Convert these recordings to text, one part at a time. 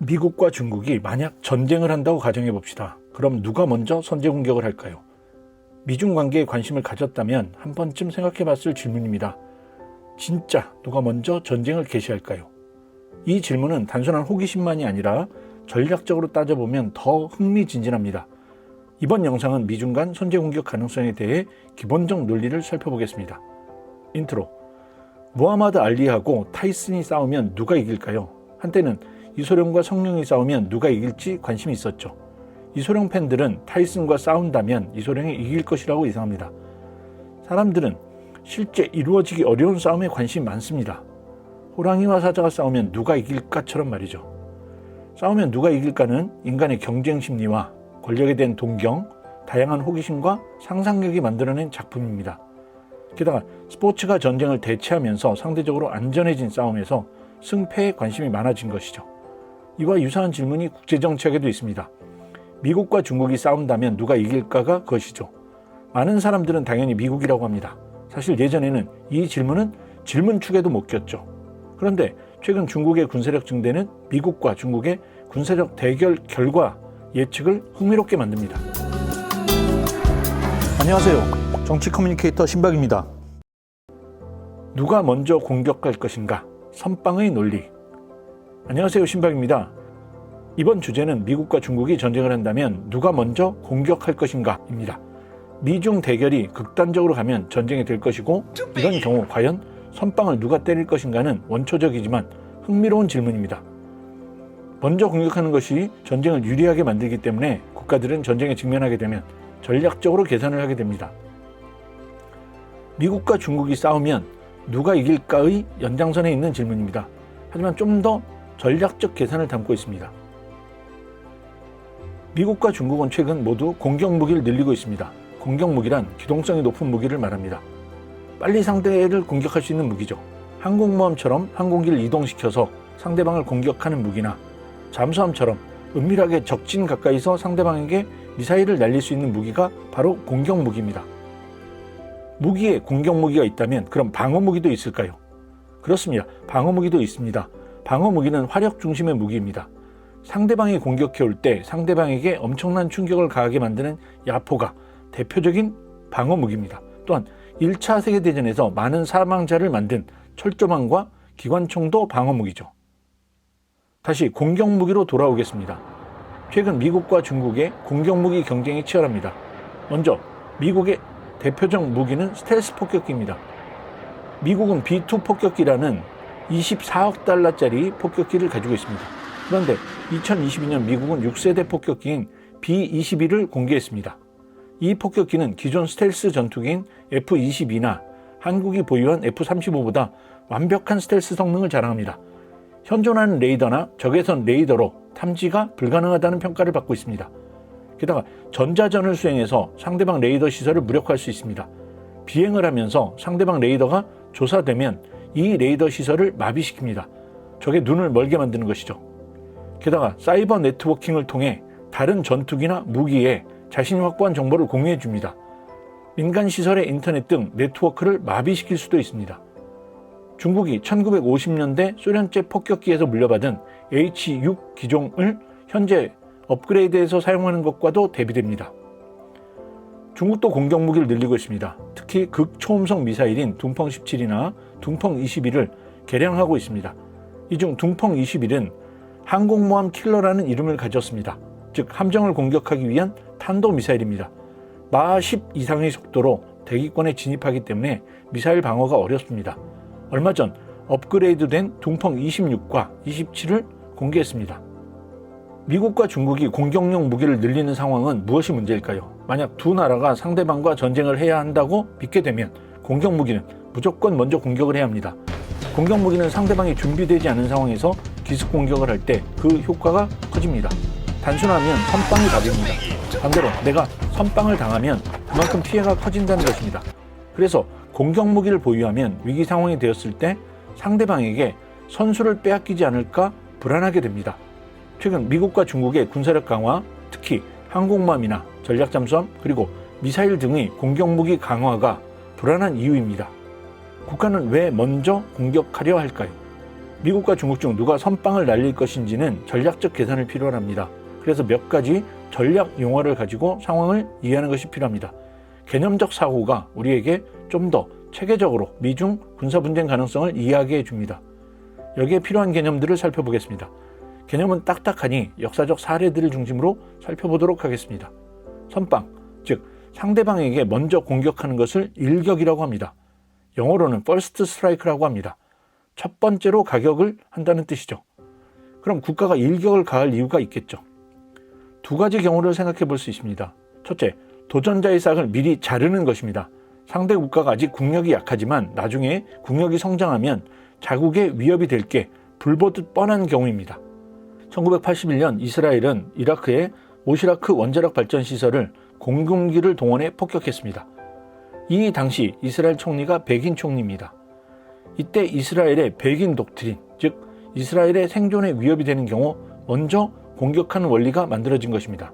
미국과 중국이 만약 전쟁을 한다고 가정해 봅시다. 그럼 누가 먼저 선제 공격을 할까요? 미중 관계에 관심을 가졌다면 한 번쯤 생각해 봤을 질문입니다. 진짜 누가 먼저 전쟁을 개시할까요? 이 질문은 단순한 호기심만이 아니라 전략적으로 따져보면 더 흥미진진합니다. 이번 영상은 미중 간 선제 공격 가능성에 대해 기본적 논리를 살펴보겠습니다. 인트로. 무하마드 알리하고 타이슨이 싸우면 누가 이길까요? 한때는 이소룡과 성룡이 싸우면 누가 이길지 관심이 있었죠. 이소룡 팬들은 타이슨과 싸운다면 이소룡이 이길 것이라고 예상합니다. 사람들은 실제 이루어지기 어려운 싸움에 관심이 많습니다. 호랑이와 사자가 싸우면 누가 이길까처럼 말이죠. 싸우면 누가 이길까는 인간의 경쟁 심리와 권력에 대한 동경, 다양한 호기심과 상상력이 만들어낸 작품입니다. 게다가 스포츠가 전쟁을 대체하면서 상대적으로 안전해진 싸움에서 승패에 관심이 많아진 것이죠. 이와 유사한 질문이 국제정치학에도 있습니다. 미국과 중국이 싸운다면 누가 이길까가 그것이죠. 많은 사람들은 당연히 미국이라고 합니다. 사실 예전에는 이 질문은 질문축에도 못 꼈죠. 그런데 최근 중국의 군사력 증대는 미국과 중국의 군사력 대결 결과 예측을 흥미롭게 만듭니다. 안녕하세요. 정치 커뮤니케이터 신박입니다. 누가 먼저 공격할 것인가? 선빵의 논리. 안녕하세요. 신박입니다. 이번 주제는 미국과 중국이 전쟁을 한다면 누가 먼저 공격할 것인가? 입니다. 미중 대결이 극단적으로 가면 전쟁이 될 것이고 이런 경우 과연 선빵을 누가 때릴 것인가는 원초적이지만 흥미로운 질문입니다. 먼저 공격하는 것이 전쟁을 유리하게 만들기 때문에 국가들은 전쟁에 직면하게 되면 전략적으로 계산을 하게 됩니다. 미국과 중국이 싸우면 누가 이길까의 연장선에 있는 질문입니다. 하지만 좀 더 전략적 계산을 담고 있습니다. 미국과 중국은 최근 모두 공격무기를 늘리고 있습니다. 공격무기란 기동성이 높은 무기를 말합니다. 빨리 상대를 공격할 수 있는 무기죠. 항공모함처럼 항공기를 이동시켜서 상대방을 공격하는 무기나 잠수함처럼 은밀하게 적진 가까이서 상대방에게 미사일을 날릴 수 있는 무기가 바로 공격무기입니다. 무기에 공격무기가 있다면 그럼 방어무기도 있을까요? 그렇습니다. 방어무기도 있습니다. 방어무기는 화력 중심의 무기입니다. 상대방이 공격해올 때 상대방에게 엄청난 충격을 가하게 만드는 야포가 대표적인 방어무기입니다. 또한 1차 세계대전에서 많은 사망자를 만든 철조망과 기관총도 방어무기죠. 다시 공격무기로 돌아오겠습니다. 최근 미국과 중국의 공격무기 경쟁이 치열합니다. 먼저 미국의 대표적 무기는 스텔스 폭격기입니다. 미국은 B2 폭격기라는 24억 달러짜리 폭격기를 가지고 있습니다. 그런데 2022년 미국은 6세대 폭격기인 B-22를 공개했습니다. 이 폭격기는 기존 스텔스 전투기인 F-22나 한국이 보유한 F-35보다 완벽한 스텔스 성능을 자랑합니다. 현존하는 레이더나 적외선 레이더로 탐지가 불가능하다는 평가를 받고 있습니다. 게다가 전자전을 수행해서 상대방 레이더 시설을 무력화할 수 있습니다. 비행을 하면서 상대방 레이더가 조사되면 이 레이더 시설을 마비시킵니다. 적의 눈을 멀게 만드는 것이죠. 게다가 사이버 네트워킹을 통해 다른 전투기나 무기에 자신이 확보한 정보를 공유해 줍니다. 민간 시설의 인터넷 등 네트워크를 마비시킬 수도 있습니다. 중국이 1950년대 소련제 폭격기에서 물려받은 H-6 기종을 현재 업그레이드해서 사용하는 것과도 대비됩니다. 중국도 공격무기를 늘리고 있습니다. 특히 극초음속 미사일인 둥펑17이나 둥펑21을 개량하고 있습니다. 이 중 둥펑21은 항공모함 킬러라는 이름을 가졌습니다. 즉 함정을 공격하기 위한 탄도미사일입니다. 마하 10 이상의 속도로 대기권에 진입하기 때문에 미사일 방어가 어렵습니다. 얼마 전 업그레이드된 둥펑26과 27을 공개했습니다. 미국과 중국이 공격용 무기를 늘리는 상황은 무엇이 문제일까요? 만약 두 나라가 상대방과 전쟁을 해야 한다고 믿게 되면 공격무기는 무조건 먼저 공격을 해야 합니다. 공격무기는 상대방이 준비되지 않은 상황에서 기습 공격을 할 때 그 효과가 커집니다. 단순하면 선빵이 답입니다. 반대로 내가 선빵을 당하면 그만큼 피해가 커진다는 것입니다. 그래서 공격무기를 보유하면 위기 상황이 되었을 때 상대방에게 선수를 빼앗기지 않을까 불안하게 됩니다. 최근 미국과 중국의 군사력 강화, 특히 항공모함이나 전략잠수함 그리고 미사일 등의 공격무기 강화가 불안한 이유입니다. 국가는 왜 먼저 공격하려 할까요? 미국과 중국 중 누가 선빵을 날릴 것인지는 전략적 계산을 필요로 합니다. 그래서 몇 가지 전략 용어를 가지고 상황을 이해하는 것이 필요합니다. 개념적 사고가 우리에게 좀 더 체계적으로 미중 군사분쟁 가능성을 이해하게 해줍니다. 여기에 필요한 개념들을 살펴보겠습니다. 개념은 딱딱하니 역사적 사례들을 중심으로 살펴보도록 하겠습니다. 선빵, 즉 상대방에게 먼저 공격하는 것을 일격이라고 합니다. 영어로는 first strike라고 합니다. 첫 번째로 가격을 한다는 뜻이죠. 그럼 국가가 일격을 가할 이유가 있겠죠. 두 가지 경우를 생각해 볼 수 있습니다. 첫째, 도전자의 싹을 미리 자르는 것입니다. 상대 국가가 아직 국력이 약하지만 나중에 국력이 성장하면 자국의 위협이 될 게 불보듯 뻔한 경우입니다. 1981년 이스라엘은 이라크의 오시라크 원자력 발전 시설을 공군기를 동원해 폭격했습니다. 이 당시 이스라엘 총리가 베긴 총리입니다. 이때 이스라엘의 베긴 독트린, 즉 이스라엘의 생존에 위협이 되는 경우 먼저 공격하는 원리가 만들어진 것입니다.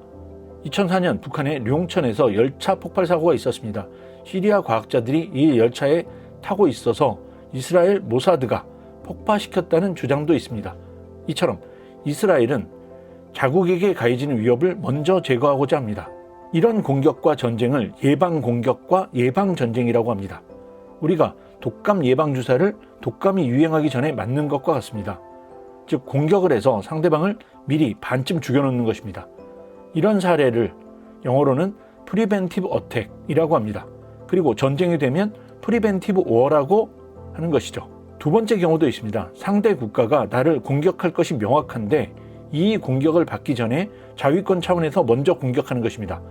2004년 북한의 룡천에서 열차 폭발 사고가 있었습니다. 시리아 과학자들이 이 열차에 타고 있어서 이스라엘 모사드가 폭파시켰다는 주장도 있습니다. 이처럼 이스라엘은 자국에게 가해지는 위협을 먼저 제거하고자 합니다. 이런 공격과 전쟁을 예방 공격과 예방 전쟁이라고 합니다. 우리가 독감 예방 주사를 독감이 유행하기 전에 맞는 것과 같습니다. 즉 공격을 해서 상대방을 미리 반쯤 죽여놓는 것입니다. 이런 사례를 영어로는 프리벤티브 어택이라고 합니다. 그리고 전쟁이 되면 프리벤티브 워라고 하는 것이죠. 두 번째 경우도 있습니다. 상대 국가가 나를 공격할 것이 명확한데 이 공격을 받기 전에 자위권 차원에서 먼저 공격하는 것입니다.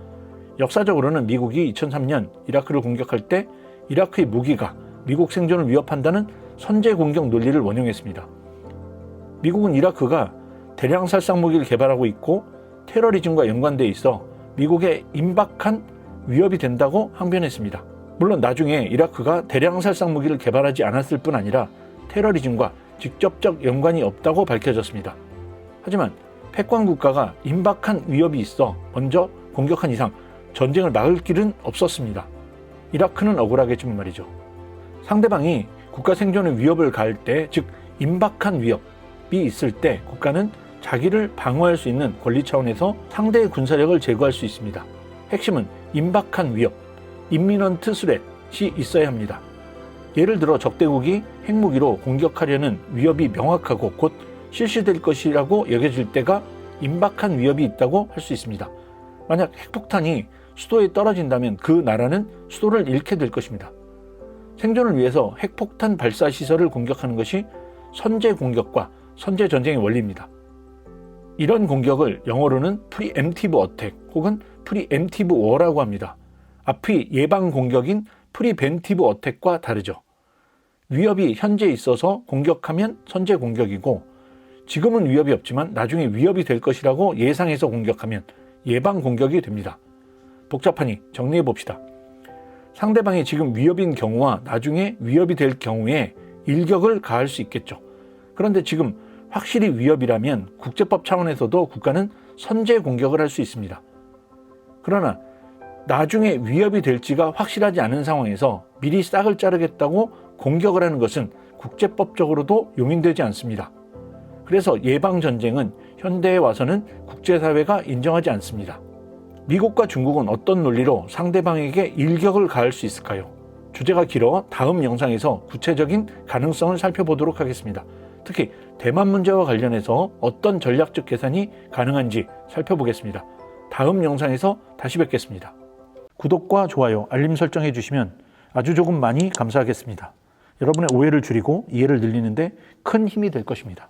역사적으로는 미국이 2003년 이라크를 공격할 때 이라크의 무기가 미국 생존을 위협한다는 선제 공격 논리를 원용했습니다. 미국은 이라크가 대량 살상 무기를 개발하고 있고 테러리즘과 연관돼 있어 미국에 임박한 위협이 된다고 항변했습니다. 물론 나중에 이라크가 대량 살상 무기를 개발하지 않았을 뿐 아니라 테러리즘과 직접적 연관이 없다고 밝혀졌습니다. 하지만 패권 국가가 임박한 위협이 있어 먼저 공격한 이상 전쟁을 막을 길은 없었습니다. 이라크는 억울하겠지만 말이죠. 상대방이 국가 생존의 위협을 가할 때, 즉 임박한 위협이 있을 때 국가는 자기를 방어할 수 있는 권리 차원에서 상대의 군사력을 제거할 수 있습니다. 핵심은 임박한 위협, imminent threat이 있어야 합니다. 예를 들어 적대국이 핵무기로 공격하려는 위협이 명확하고 곧 실시될 것이라고 여겨질 때가 임박한 위협이 있다고 할 수 있습니다. 만약 핵폭탄이 수도에 떨어진다면 그 나라는 수도를 잃게 될 것입니다. 생존을 위해서 핵폭탄 발사 시설을 공격하는 것이 선제 공격과 선제 전쟁의 원리입니다. 이런 공격을 영어로는 preemptive attack 혹은 preemptive war라고 합니다. 앞이 예방 공격인 preventive attack과 다르죠. 위협이 현재 있어서 공격하면 선제 공격이고 지금은 위협이 없지만 나중에 위협이 될 것이라고 예상해서 공격하면 예방 공격이 됩니다. 복잡하니 정리해 봅시다. 상대방이 지금 위협인 경우와 나중에 위협이 될 경우에 일격을 가할 수 있겠죠. 그런데 지금 확실히 위협이라면 국제법 차원에서도 국가는 선제 공격을 할 수 있습니다. 그러나 나중에 위협이 될지가 확실하지 않은 상황에서 미리 싹을 자르겠다고 공격을 하는 것은 국제법적으로도 용인되지 않습니다. 그래서 예방전쟁은 현대에 와서는 국제사회가 인정하지 않습니다. 미국과 중국은 어떤 논리로 상대방에게 일격을 가할 수 있을까요? 주제가 길어 다음 영상에서 구체적인 가능성을 살펴보도록 하겠습니다. 특히 대만 문제와 관련해서 어떤 전략적 계산이 가능한지 살펴보겠습니다. 다음 영상에서 다시 뵙겠습니다. 구독과 좋아요, 알림 설정해 주시면 아주 조금 많이 감사하겠습니다. 여러분의 오해를 줄이고 이해를 늘리는 데 큰 힘이 될 것입니다.